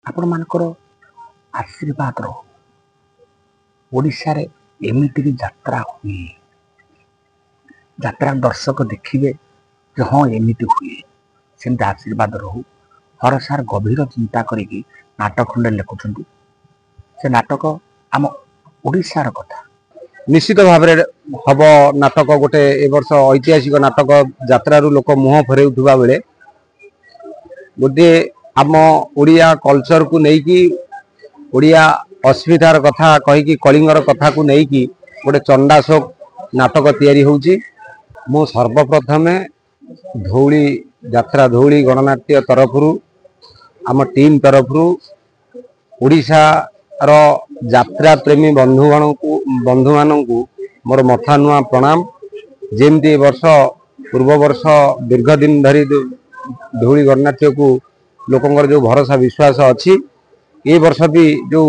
आपण मानकर आशीर्वाद रो ओडिशा रे एमिति भी यात्रा हुए यात्रा दर्शक देखिए कि हाँ एमिति हुए सेमती आशीर्वाद रहू हर सार गभीर चिंता करिकी नाटक खंडे लिखुंट से नाटक आम ओडिशार कथा निश्चित भाव हम नाटक गोटे ए वर्ष ऐतिहासिक नाटक यात्रा लोक मुह फेराउवा बेले गोटे आम ओडिया कल्चर को लेकिन ओडिया अस्मितार कथा कहीकि कलिंगर कथा को लेकिन गोटे चंडाशोक नाटक तैयारी होउची। मु सर्वप्रथमे धौली यात्रा धौली गणनाट्य तरफ आम टीम तरफ ओडिशा रो यात्रा प्रेमी बंधु मानू मोर मथा नुआ प्रणाम। जेमती वर्ष पूर्व वर्ष दीर्घ दिन धरी धौली गणनाट्य को लोकंर जो भरोसा विश्वास अच्छी ये वर्ष भी जो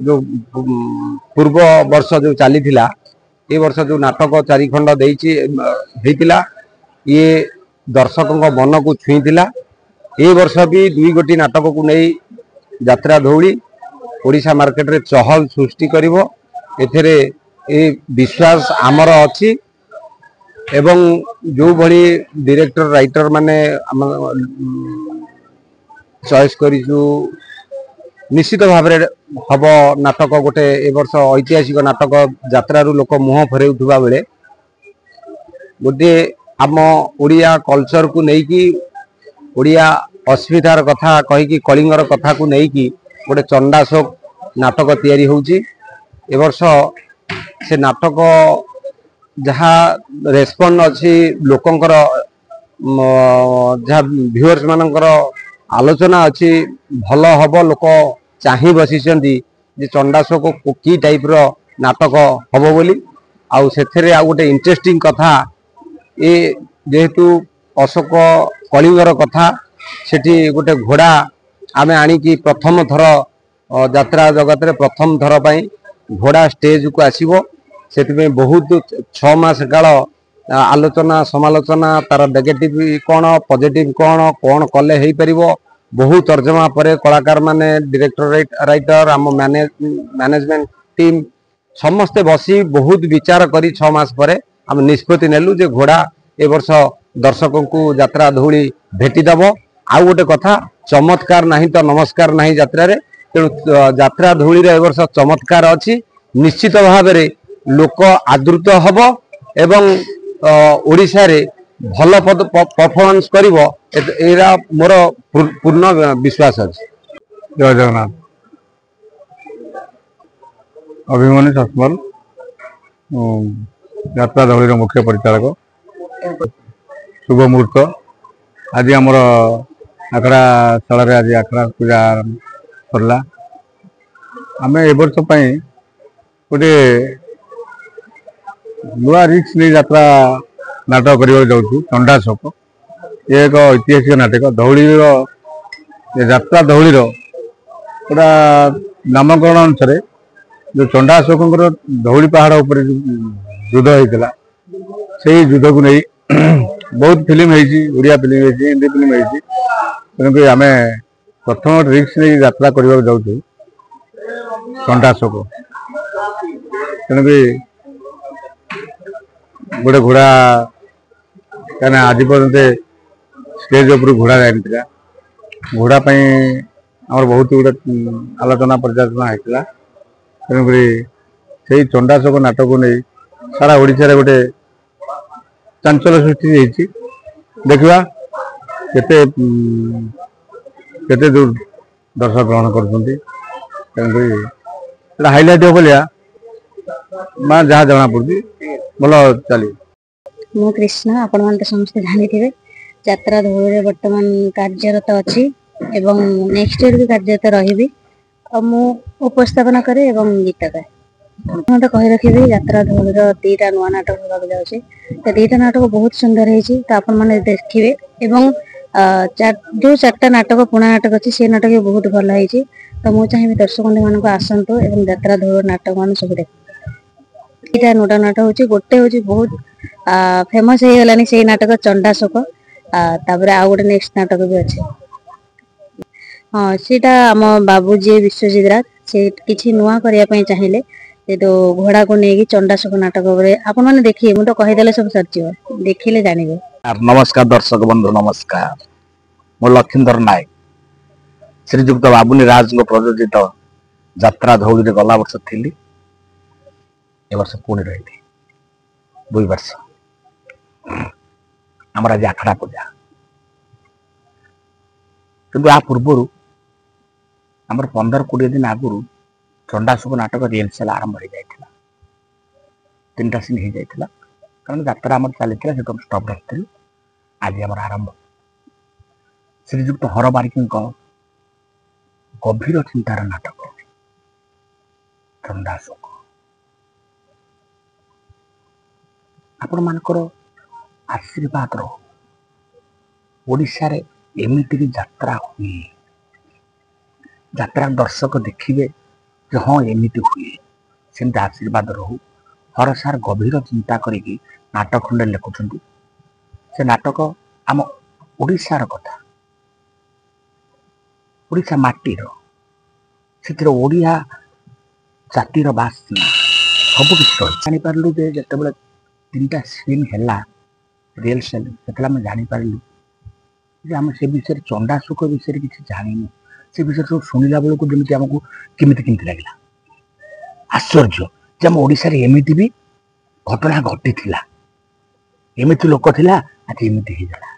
जो पूर्व वर्ष जो चली ये वर्ष जो नाटक चारिखंड देइला ये दर्शकों मन को छुईला। ये वर्ष भी दुई गोटी नाटक को नहीं यात्रा धौली ओडिशा मार्केट रे चहल सृष्टि करिवो एथेरे ए विश्वास आमर अच्छी एवं जो भली डायरेक्टर राइटर माने चॉइस करिजु निश्चित भाव हम नाटक गोटे ए वर्ष ऐतिहासिक नाटक यात्रा लोक मुह फेराउवा बेले गोटे आम ओडिया कल्चर को लेकिन ओडिया अस्मितार कथा कहीकि कलिंगर कथा को लेकिन गोटे चंडाशोक नाटक तैयारी होउची। ए वर्ष से नाटक जहाँ रेस्पॉन्ड अच्छी लोकंकर जहाँ व्यूअर्स मानकर आलोचना अच्छी भल हम लोक चाह बसी चंडाशोक की टाइप रो नाटक हम बोली आउ से आ गोटे इंटरेस्टिंग कथा ये जेहेतु अशोक कलिंगर कथा सेठी गोटे घोड़ा आमे आनिकी प्रथम थर यात्रा जगत रे प्रथम थर पाई घोड़ा स्टेज को आसीबो से बहुत 6 मास काल आलोचना समालोचना तार नेगेटिव कौन पॉजिटिव कौन कौन कले हो पार बहुत तर्जमा पर कलाकार माने डायरेक्टर राइटर आम मैनेजमेंट टीम समस्ते बसी बहुत विचार करी 6 मास पर आम निष्पत्ति नेलु जे घोड़ा ए वर्ष दर्शकों को यात्रा धौली भेटीदेव। आउ गोटे कथा चमत्कार नहीं तो नमस्कार नहीं यात्रा रे तेणु यात्रा धौली रे ए वर्ष चमत्कार अच्छी निश्चित भाव में लोक आदृत हब एवं ओडिशा रे भल परफॉर्मेंस करिवो एरा मोर पूर्ण विश्वास अछि। जय जगन्नाथ। अभिमन्यु सस्मल यात्रा धौली मुख्य परिचालक शुभ मुहूर्त आज आमर आखड़ा स्थल आज आखड़ा पूजा सरला आम ए वर्ष गोटे नुआ रिक्स नहीं यात्रा नाटक करने जाऊँ चंडाशोक ये एक ऐतिहासिक नाटक धौली यात्रा धौली गोटा नामकरण अनुसार जो चंडाशोक धौली पहाड़ उपर युद्ध होता से युद्ध को नहीं बहुत film Odia film Hindi film तेणुक आम प्रथम रिक्स नहीं यात्रा करने जाऊँ चंडाशोक तेणुक गोटे घोड़ा क्या आज पर्यंत स्टेज उपर घोड़ा जाता घोड़ा आम बहुत गुटे आलोचना पर्यालोचना होता तेणुक से चंडाशोक नाटक को नहीं सारा ओडिशा रे गोटे चांचल्य सृष्टि देखा केते दूर दर्शक ग्रहण कर हाइलाइट हो बोलिया माँ जहाँ जना पड़ी भल चली मु कृष्णा आपण मान समस्त जानी थे यात्रा धौली वर्तमान कार्यरत अच्छी एवं नेक्स्ट ईयर भी कार्यरत रही मु उपस्थापना करे एवं गीत गाए तो कही रखी यात्रा धौली दीटा नुआ नाटक होगा जाऊँचे तो दीटा नाटक बहुत सुंदर है आपण मैंने देखिए एवं जो 4टा नाटक पुणा नाटक अच्छी से नाटक भी बहुत भल है तो मुझे चाहिए दर्शक बंधु मान आसतु एवं यात्रा धौली नाटक मान सब देख दीटा नुटा नाटक हूँ गोटे हूँ बहुत फेमस हो गलानी से नाटक चंडाशोक आउ गोटे नेक्स्ट नाटक भी अच्छे ହଁ ସେଇଟା ଆମ ବାବୁ ଯିଏ ବିଶ୍ୱଜିତ ରାଜ ସେ କିଛି ନୂଆ କରିବା ପାଇଁ ଚାହିଁଲେ ଯେହେତୁ ଘୋଡାକୁ ନେଇକି ଚଣ୍ଡାଶୋକ ନାଟକ ଉପରେ ଆପଣମାନେ ଦେଖିବେ, ମୁଁ ତ କହିଦେଲେ ସବୁ ସରିଯିବ, ଦେଖିଲେ ଜାଣିବେ। ନମସ୍କାର ଦର୍ଶକ ବନ୍ଧୁ, ନମସ୍କାର। ମୁଁ ଲକ୍ଷ୍ମୀଧର ନାୟକ, ଶ୍ରୀଯୁକ୍ତ ବାବୁନି ରାଜଙ୍କ ପ୍ରଯୋଜିତ ଯାତ୍ରା ଧଉଳିରେ ଗଲା ବର୍ଷ ଥିଲି, ଏ ବର୍ଷ ପୁଣି ରହିଲି 2 ବର୍ଷ। ଆମର ଆଜି ଆଖଡ଼ା ପୂଜା, କିନ୍ତୁ ଆ ପୂର୍ବରୁ ଆମର 15-20 ଦିନ ଆଗରୁ ଚଣ୍ଡାଶୋକ ନାଟକ ରିହର୍ସାଲ ଆରମ୍ଭ ହେଇଯାଇଥିଲା। 3ଟା ସିନ୍ ହେଇଯାଇଥିଲା, କାରଣ ଯାତ୍ରା ଆମର ଚାଲିଥିଲା, ସେଠୁ ଆମେ ଷ୍ଟପ୍ ରଖିଥିଲୁ। ଆଜି ଆମର ଆରମ୍ଭ। ଶ୍ରୀଯୁକ୍ତ ହର ବାରିକଙ୍କ ଗଭୀର ଚିନ୍ତାର ନାଟକ ଚଣ୍ଡାଶୋକ। ଆପଣମାନଙ୍କର ଆଶୀର୍ବାଦ ରହୁ। ଓଡ଼ିଶାରେ ଏମିତି ବି ଯାତ୍ରା ହୁଏ, ଯାତ୍ରା ଦର୍ଶକ ଦେଖିବେ ଯେ ହଁ ଏମିତି ହୁଏ, ସେମିତି ଆଶୀର୍ବାଦ ରହୁ। ହର ସାର୍ ଗଭୀର ଚିନ୍ତା କରିକି ନାଟକ ଖଣ୍ଡେ ଲେଖୁଛନ୍ତି। ସେ ନାଟକ ଆମ ଓଡ଼ିଶାର କଥା, ଓଡ଼ିଶା ମାଟିର, ସେଥିରେ ଓଡ଼ିଆ ଜାତିର ବାସ୍ନା ସବୁ କିଛି ରହିଛି। ଜାଣିପାରିଲୁ ଯେ ଯେତେବେଳେ 3ଟା ସିନ୍ ହେଲା ରିହର୍ସାଲ, ସେତେବେଳେ ଆମେ ଜାଣିପାରିଲୁ ଯେ ଆମେ ସେ ବିଷୟରେ ଚଣ୍ଡାଶୋକ ବିଷୟରେ କିଛି ଜାଣିନୁ। ସେ ବିଷୟରେ ସବୁ ଶୁଣିଲା ବେଳକୁ ଯେମିତି ଆମକୁ କେମିତି ଲାଗିଲା, ଆଶ୍ଚର୍ଯ୍ୟ ଯେ ଆମ ଓଡ଼ିଶାରେ ଏମିତି ବି ଘଟଣା ଘଟିଥିଲା, ଏମିତି ଲୋକ ଥିଲା, ଆଜି ଏମିତି ହେଇଗଲା।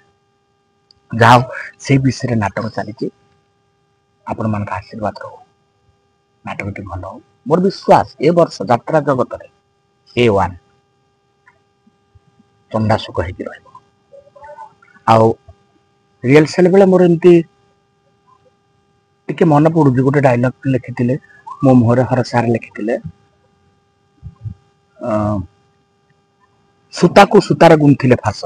ଯାହା ହଉ ସେଇ ବିଷୟରେ ନାଟକ ଚାଲିଛି। ଆପଣମାନଙ୍କ ଆଶୀର୍ବାଦ ରହୁ, ନାଟକଟି ଭଲ ହଉ। ମୋର ବିଶ୍ୱାସ ଏ ବର୍ଷ ଯାତ୍ରା ଜଗତରେ A1 ଚଣ୍ଡାଶୋକ ହେଇକି ରହିବ। ଆଉ ରିହର୍ସାଲ ବେଳେ ମୋର ଏମିତି ଟିକେ ମନେ ପଡୁଛି, ଗୋଟେ ଡାଇଲଗ ଲେଖିଥିଲେ ମୋ ମୁହଁରେ ହର ସାର୍ ଲେଖିଥିଲେ, ସୂତାକୁ ସୂତାରେ ଗୁନ୍ଥିଲେ ଫାସ,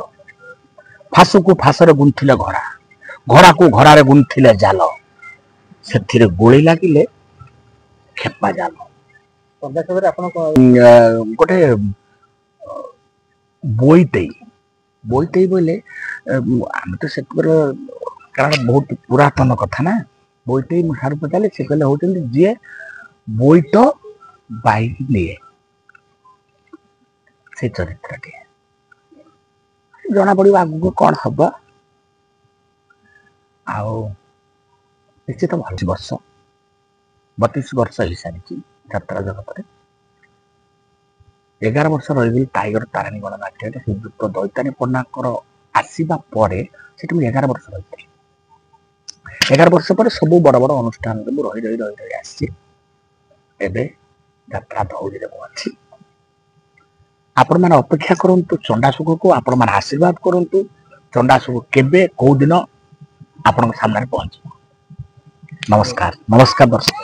ଫାସକୁ ଫାସରେ ଗୁନ୍ଥିଲେ ଘୋଡ଼ା, ଘୋଡ଼ାକୁ ଘୋଡ଼ାରେ ଗୁନ୍ଥିଲେ ଜାଲ, ସେଥିରେ ଗୁଳି ଲାଗିଲେ ଖେପା ଜାଲ। ଆପଣ ଗୋଟେ ବୋଇତେଇ ବୋଇଲେ ଆମେ ତ ସେତେବେଳେ, କାରଣ ବହୁତ ପୁରାତନ କଥା ନା, ବୋଇତେଇ ମୁଁ ସାର୍ ପଚାରିଲେ, ସେ କହିଲେ ହଉଛନ୍ତି ଯିଏ ବୋଇତ ବାହିକି ନିଏ, ସେ ଚରିତ୍ରଟିଏ। ଜଣା ପଡିବ ଆଗକୁ କଣ ହବ। ଆଉ ନିଶ୍ଚିତ ଭଲ। 32 ବର୍ଷ ହେଇସାରିଛି ଯାତ୍ରା ଜଗତରେ। 11 ବର୍ଷ ରହିଗଲି ଟାଇଗର ତାରିଣୀ ଗଣନାଟ୍ୟରେ। ଶ୍ରୀଯୁକ୍ତ ଦୈତାନୀ ପଣ୍ଡାଙ୍କର ଆସିବା ପରେ ସେଠି ମୁଁ 11 ବର୍ଷ ରହିଥିଲି। 11 ବର୍ଷ ପରେ ସବୁ ବଡ଼ ବଡ଼ ଅନୁଷ୍ଠାନରେ ମୁଁ ରହି ଆସିଛି। ଏବେ ଯାତ୍ରା ଧଉଳିରେ ମୁଁ ଅଛି। ଆପଣମାନେ ଅପେକ୍ଷା କରନ୍ତୁ ଚଣ୍ଡାଶୋକକୁ, ଆପଣମାନେ ଆଶୀର୍ବାଦ କରନ୍ତୁ। ଚଣ୍ଡାଶୋକ କେବେ କୋଉ ଦିନ ଆପଣଙ୍କ ସାମ୍ନାରେ ପହଞ୍ଚିବ। ନମସ୍କାର, ନମସ୍କାର ଦର୍ଶକ।